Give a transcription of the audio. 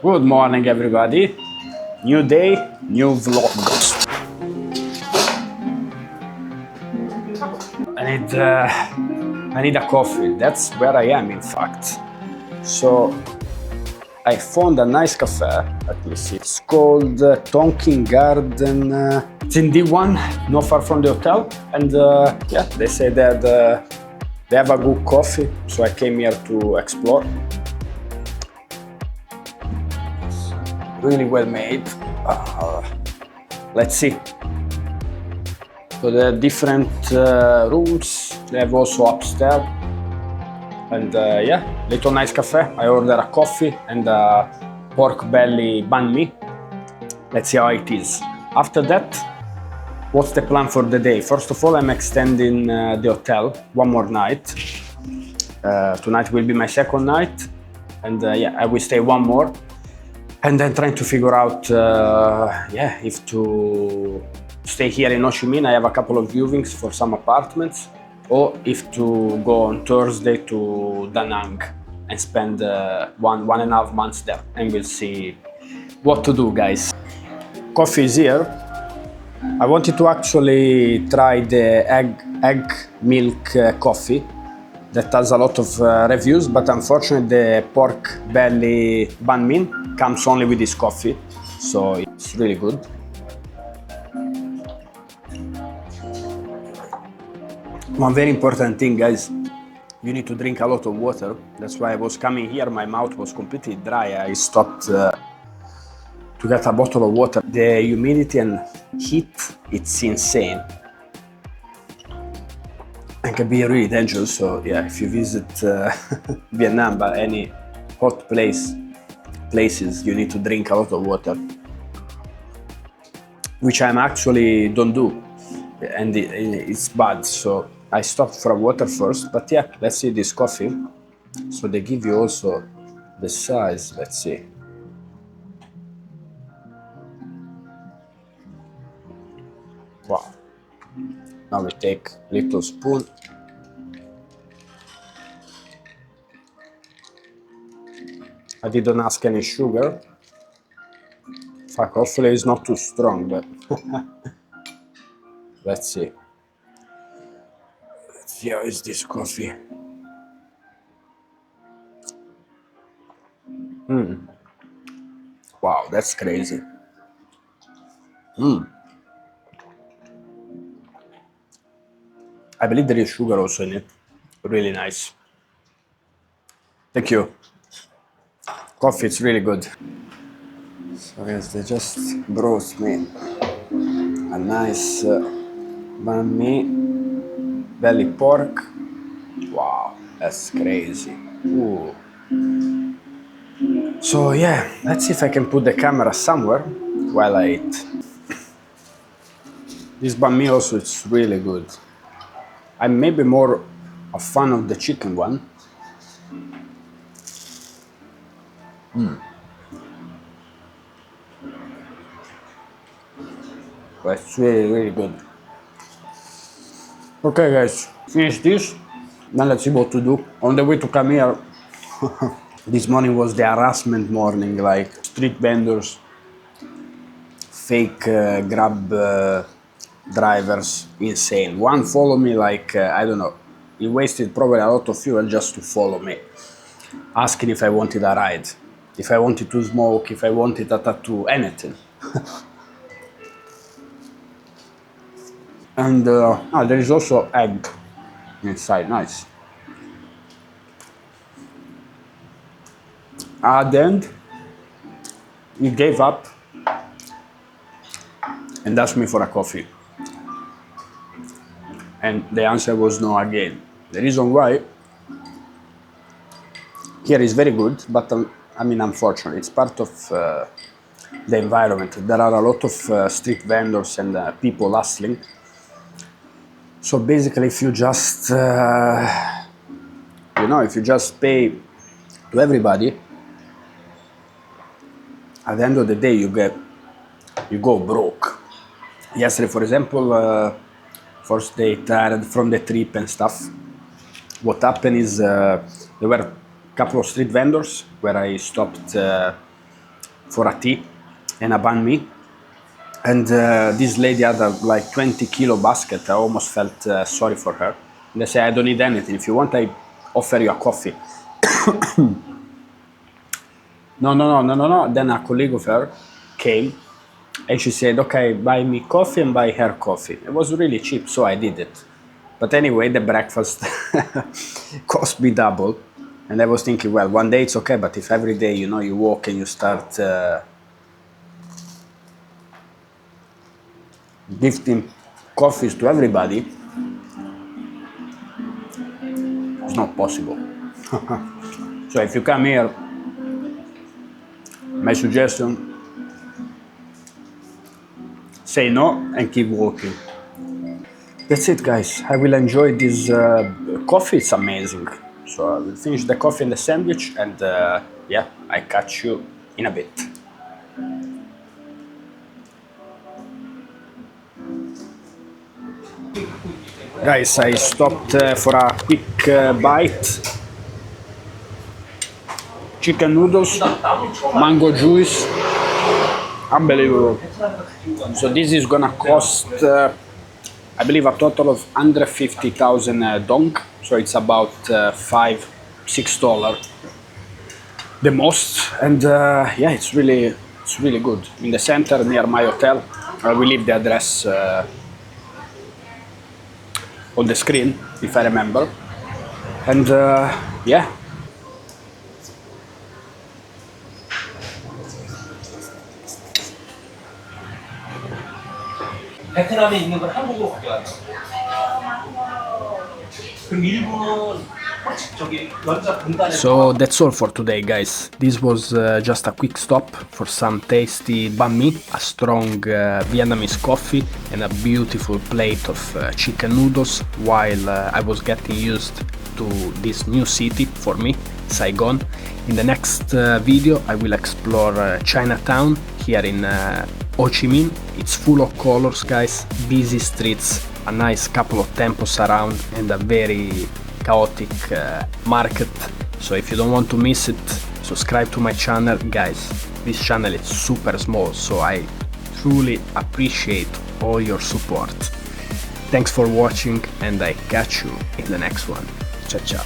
Good morning, everybody. New day, new vlog. I need a coffee. That's where I am, in fact. So I found a nice cafe. Let me see. It's called Tonkin Garden. It's in D1, not far from the hotel. And yeah, they say that they have a good coffee. So I came here to explore. Really well made. Let's see. So there are different rooms. They have also upstairs. And yeah, little nice cafe. I ordered a coffee and a pork belly banh mi. Let's see how it is. After that, what's the plan for the day? First of all, I'm extending the hotel one more night. Tonight will be my second night. And yeah, I will stay one more. And then trying to figure out, yeah, if to stay here in Ho Chi Minh. I have a couple of viewings for some apartments, or if to go on Thursday to Da Nang and spend 1.5 months there, and we'll see what to do, guys. Coffee is here. I wanted to actually try the egg milk coffee that has a lot of reviews, but unfortunately the pork belly banh mi comes only with this coffee, so it's really good. One very important thing, guys, you need to drink a lot of water. That's why I was coming here, my mouth was completely dry. I stopped to get a bottle of water. The humidity and heat, it's insane. It can be really dangerous, so yeah, if you visit Vietnam, but any hot places, you need to drink a lot of water, which I actually don't do, and it's bad, so I stopped from water first. But yeah, let's see this coffee. So they give you also the size, let's see. Wow. Now we take little spoon. I didn't ask any sugar. In fact, hopefully it's not too strong, but let's see. Let's see how is this coffee. Wow, that's crazy. I believe there is sugar also in it. Really nice. Thank you. Coffee, it's really good. So guys, they just brought me a nice banh mi, belly pork. Wow, that's crazy. Ooh. So yeah, let's see if I can put the camera somewhere while I eat. This banh mi also, it's really good. I'm maybe more a fan of the chicken one. But it's really good. Okay guys, finish this. Now let's see what to do. On the way to come here, this morning was the harassment morning, like street vendors, fake Grab drivers, insane. One followed me like, I don't know, he wasted probably a lot of fuel just to follow me, asking if I wanted a ride, if I wanted to smoke, if I wanted a tattoo, anything. And there is also egg inside, nice. At the end, he gave up and asked me for a coffee. And the answer was no again. The reason why, here is very good, but I mean, unfortunately, it's part of the environment. There are a lot of street vendors and people hustling. So basically, if you just, you know, if you just pay to everybody, at the end of the day, you go broke. Yesterday, for example, first day tired from the trip and stuff. What happened is there were a couple of street vendors where I stopped for a tea and a banh mi. And this lady had a like 20-kilo basket. I almost felt sorry for her. And I said, I don't need anything. If you want, I offer you a coffee. No, no, no, no, no, no. Then a colleague of her came and she said, okay, buy me coffee and buy her coffee. It was really cheap, so I did it. But anyway, the breakfast cost me double. And I was thinking, well, one day it's okay, but if every day, you know, you walk and you start gifting coffees to everybody, it's not possible. So if you come here, my suggestion, say no and keep walking. That's it, guys. I will enjoy this coffee. It's amazing. So I will finish the coffee and the sandwich, and yeah, I catch you in a bit. Guys, I stopped for a quick bite. Chicken noodles, mango juice, unbelievable. So this is gonna cost, I believe, a total of under 50,000 dong. So it's about $5-6 the most, and yeah, it's really good. In the center near my hotel. I will leave the address on the screen if I remember, and yeah. 베트남에 있는 걸 한국으로 가져왔나? 그럼 일본은 저기 연자 분단에. So that's all for today, guys. This was just a quick stop for some tasty banh mi, a strong Vietnamese coffee, and a beautiful plate of chicken noodles while I was getting used to this new city for me, Saigon. In the next video I will explore Chinatown here in Ho Chi Minh. It's full of colors, guys, busy streets, a nice couple of temples around, and a very chaotic market. So if you don't want to miss it, subscribe to my channel, guys. This channel is super small, so I truly appreciate all your support. Thanks for watching, and I catch you in the next one. Ciao ciao.